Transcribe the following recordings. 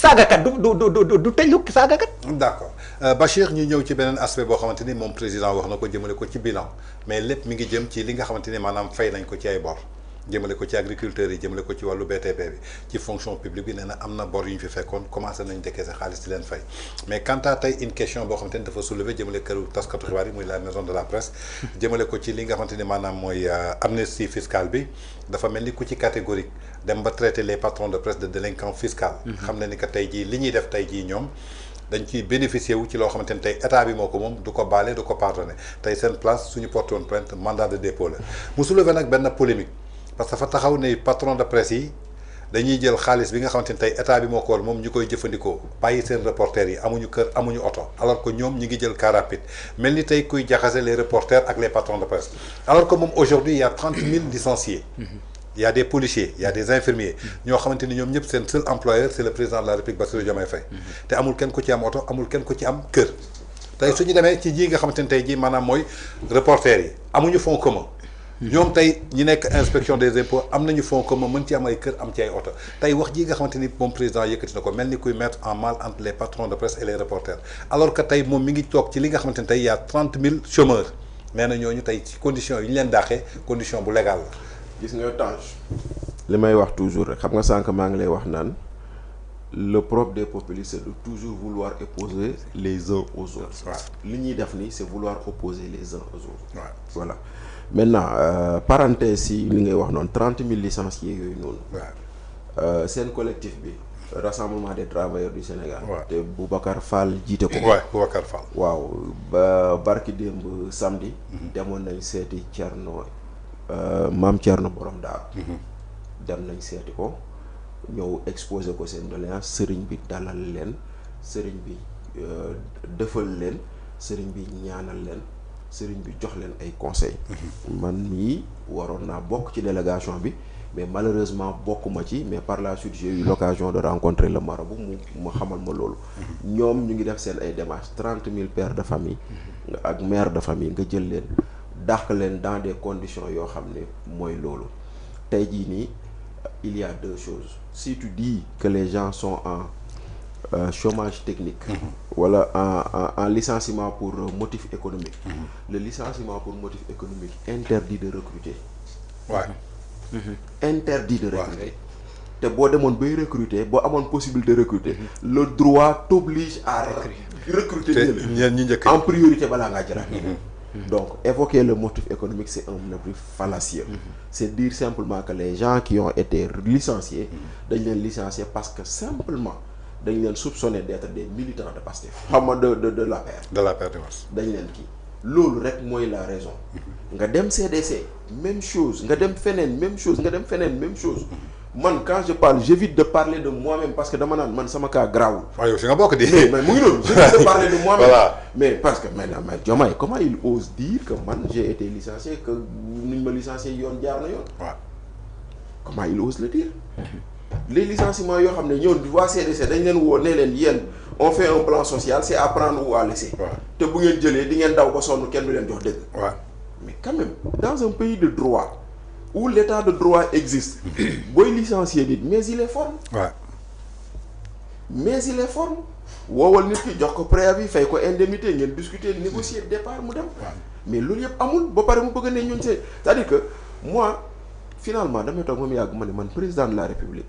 saagakat du tëjlu saagakat. d'accord Bachir ñu ñëw ci beneen aspect boo xamante ni moom président wax na ko jëmale ko ci bilan mais lépp mi ngi jëm ci li nga xamante ni maanaam fay nañ ko ci ay bor jëmale ko ci agriculteurs yi jëmale ko ci wàllu BTP bi ci fonction publique bi nee na am na bor yu ñu fi fekkoon commencé nañ décaisser xaalis di leen fay mais quant à tey une question boo xamante ni dafa soulever jëmale këru taskatu xibaar yi muy la maison de la presse jëmale ko ci li nga xamante ni maanaam mooy amnistie fiscale bi dafa mel ni ku ci catégorique dem ba traiter les patrons de presse de délinquants fiscaux. xam na ni que tey jii li ñuy def tey jii ñoom dañ ciy bénéficier wu ci loo xamante ni tey état bi moo ko moom du ko baale du ko pardonné tey seen place suñu porté woon plainte mandat de dépôt la mu soulever nag benn polémique parce que fa taxaw ne patron de presse yi dañuy jël xaalis bi nga xamante ni tey état bi moo ko war moom ñu koy jëfandikoo bàyyi seen reporters yi amuñu kër amuñu oto alors que ñoom ñi ngi jël car rapide mel ni tey kuy jaxase les reporters ak les patrons de presse alors que moom aujourd'hui il y a 30 000 licenciés. Il y a des policiers, il y a des infirmiers. ñoo xamante ni ñoom ñëpp seen seul employeur c'est le président de la République Bassirou Diomaye Faye. te amul kenn ku ci am oto amul kenn ku ci am kër. tey su ñu demee ci ji nga xamante ni tey jii maanaam mooy reporters yi amuñu fonds commun. ñoom tey ñi nekk inspection des impôts am nañu fonds commun mën ci am ay kër am ci ay oto tey wax ji nga xamante ni moom président yëkkati na ko mel ni kuy mettre en mal entre les patrons de presse et les reporters alors que tey moom mi ngi toog ci li nga xamante ni tey y a 30 000 chômeurs nee na ñooñu tey ci conditions yi ñu leen daaxee condition bu légale la. gis nga Tange li may wax toujours rek xam nga sànq maa ngi lay wax naan le propre des populistes c'est de toujours vouloir opposer les uns aux autres. li ñuy def nii c'est vouloir opposer les uns aux autres. Voilà maintenant parenthèse si li ngay wax noonu 30 000 licenciés yooyu noonu. seen collectif bi rassemblement des travailleurs du Sénégal. te Boubacar Fall jiite ko. Boubacar Fall. waaw ba barki démb samedi. demoon nañ seeti Thierno. maam Thierno borom Daaru dem nañ seeti ko ñëw exposé ko seen doléance sëriñ bi dalal leen sëriñ bi defal leen sëriñ bi ñaanal leen sëriñ bi jox leen ay conseils. man mii waroon naa bokk ci délégation bi mais malheureusement bokkuma ci mais par la suite j'ai eu l'occasion de rencontrer le marabout mu xamal ma loolu. ñoom ñu ngi def seen ay démarches 30 000 pères de famille ak mères de famille nga jël leen dàq leen dans des conditions yoo xam ne mooy loolu tey jii nii il y a deux choses si tu dis que les gens sont en chômage technique wala en licenciement pour motif économique le licenciement pour motif économique interdit de recruter interdit de recruter te boo demoon bay recruter boo amoon possibilité de recruter le droit t'oblige à recruter ñi njëkk en priorité balaa ngaa jëlaat donc évoquer le motif économique c'est un motif fallacieux c'est dire simplement que les gens qui ont été licenciés dañ leen licencier parce que simplement dañ leen soupçonner d'être des militants de Pastef xam nga de l'APR de l'APR dañ leen kii loolu rek mooy la raison nga dem CDC même chose nga dem feneen même chose nga dem feneen même chose man quand je parle j'évite de parler de moi-même parce que dama naan man sama cas grawul. waaw yow si nga bokk di. mais mu ngi noonu j'évite de parler de moi-même. Voilà. mais parce que maintenant Diomaye comment il ose dire que man j'ai été licencié que nuñ ma licencié yoon jaar na yoon. waaw comment il ose le dire. les licenciements yoo xam ne ñoom waa CDC dañ leen woo ne leen yéen on fait un plan social c'est à prendre ou à laisser. waaw te bu ngeen jëlee di ngeen daw ba sonn kenn du leen jox dëgg. waaw mais quand même dans un pays de droit. où l'état de droit existe booy licencier nit mais il est ferme mais il est ferme woowal nit ki jox ko préavis fay ko indemnité ngeen discuter négocier départ mu dem mais loolu yëpp amul ba pare mu bëgg ne ñun c'est-à-dire que moi finalement damay toog moom yàgg ma ne man président de la république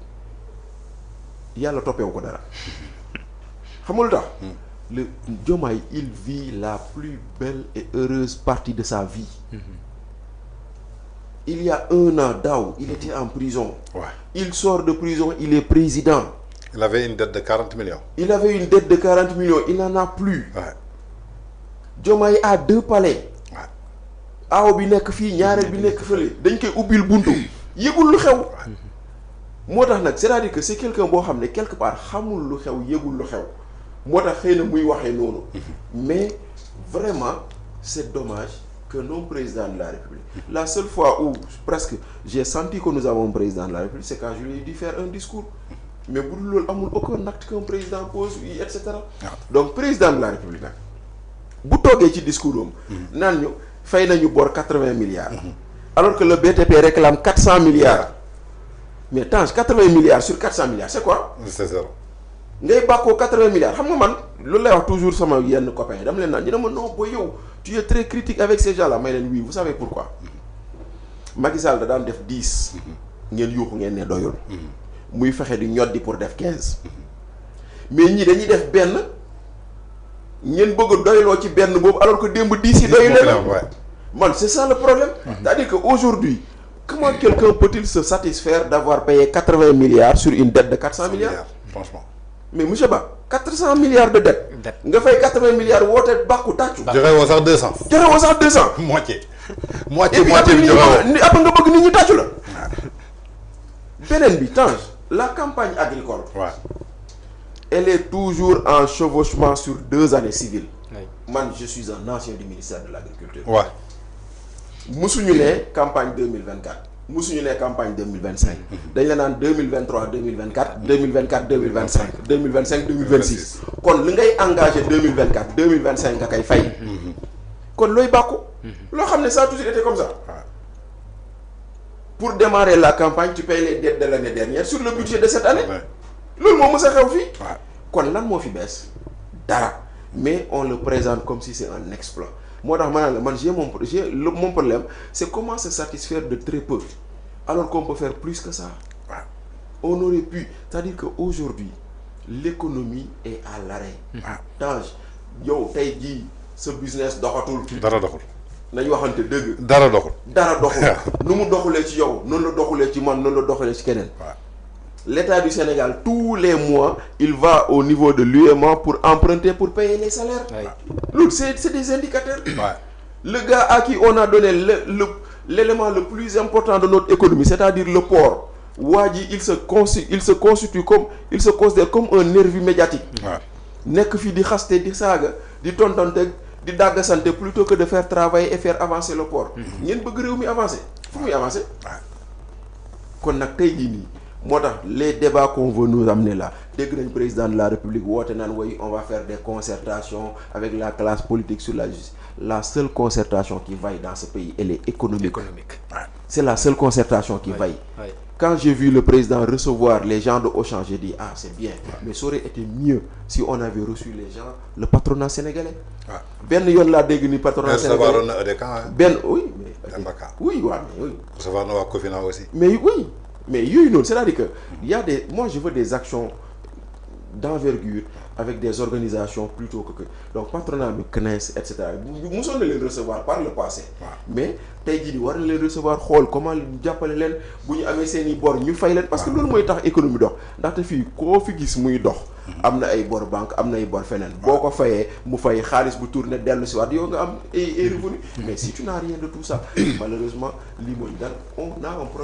yàlla toppewu ko dara xamul tax le Diomaye il vit la plus belle et heureuse partie de sa vie il y a 1 an daaw il était en prison. Il sort de prison, il est président. Il avait une dette de 40 millions. Il avait une dette de 40 millions, il n'en a plus. Diomaye a 2 palais. aaw bi nekk fii ñaareel bi nekk fële dañ koy ubbil buntu yëgul lu xew. moo tax nag c'est-à-dire que c'est quelqu'un boo xam ne quelque part xamul lu xew yëgul lu xew moo tax xëy na muy waxee noonu. mais vraiment c'est dommage. que non président de la République. La seule fois où presque j'ai senti que nous avons un président de la République c'est quand je lui ai dit faire un discours mais bu dul loolu amul aucun acte qu'un président pose et cetera. donc président de la République nag bu toogee ci discours am. naan ñu fay nañu bor 80 milliards. alors que le BTP réclame 400 milliards. mais Tange 80 milliards sur 400 milliards c'est quoi. c'est zéro. ngay bàkkoo 80 milliards xam nga man loolu lay wax toujours sama yenn copains dama leen naan ñu ne ma non booy yow tu es très critique avec ces gens là may leen oui vous savez pourquoi Macky Sall da daan def 10 ngeen yuuxu ngeen ne doyul muy fexe di ñoddi pour def 15 mais ñii dañuy def benn ngeen bëgg a doyloo ci benn boobu alors que démb 10 yi doyu leen man c'est ça le problème c'est-à-dire que aujourd'hui comment quelqu'un peut-il se satisfaire d'avoir payé 80 milliards sur une dette de 400 milliards franchement mais monsieur Ba 400 milliards de dette nga fay 80 milliards woote bàkku tàccu joxe woo sax 200 joxe woo sax 200 moitié bi joxe woo après nga bëgg nit ñi tàccu la beneen bi Tange la campagne agricole elle est toujours en chevauchement sur 2 années civiles man je suis un ancien du ministère de l'agriculture musuñu ne campagne 2024 musuñu ne campagne 2025 dañ la naan 2023 2024 2024 2025 2025 2026 kon li ngay engagé 2024 2025 nga koy fay kon looy bàkku loo xam ne ça a toujours été comme ça pour démarrer la campagne tu payes les dettes de l'année dernière sur le budget de cette année loolu moo mës a xew fii kon lan moo fi bees dara mais on le présente comme si c'est un exploit moo tax ma ne la man mon problème c'est comment se satisfaire de très peu alors qu'on peut faire plus que ça on aurait pu c'est-à-dire que aujourd'hui l'économie est à l'arrêt Tange yow tey jii sa business doxatul dara doxul nañ waxante dëgg dara doxul nu mu doxulee ci yow noonu la doxulee ci man noonu la doxulee ci keneen l'État du Sénégal tous les mois il va au niveau de l'UEMOA pour emprunter pour payer les salaires loolu c'est des indicateurs le gars à qui on a donné l'élément le plus important de notre économie c'est-à-dire le port waa ji il se considère comme un nervi médiatique nekk fii di xaste di saaga di tontante di dàggasante plutôt que de faire travailler et faire avancer le port ngeen bëgg réew mi avancer fu muy avancer kon nag tey jii nii moo tax les débats qu'on veut nous amener là dégg nañ président de la République woote naan way on va faire des concertations avec la classe politique sur la justice la seule concertation qui vaille dans ce pays elle est économique. C'est la seule concertation qui vaille. Quand j'ai vu le président recevoir les gens de Auchan, j'ai dit ah c'est bien mais ça aurait été mieux si on avait reçu les gens le patronat sénégalais benn yoon laa dégg ni patronat sénégalais benn oui recevoir na waa Cofina aussi mais oui mais yooyu noonu c'est-à-dire que il y a des moi je veux des actions d'envergure avec des organisations plutôt que donc patronat bi CNES et cetera mosoon na leen recevoir par le passé mais tey jii war na leen recevoir xool comment jàppale leen bu ñu amee seen i bor ñu fay leen parce que loolu mooy tax économie dox ndaxte fii koo fi gis muy dox am na ay bor banque am na ay bor feneen boo ko fayee mu fay xaalis bu tourné dellu si waat yow nga am ay revenu mais si tu n'as rien de tout ça malheureusement lii mooy dal on a un problème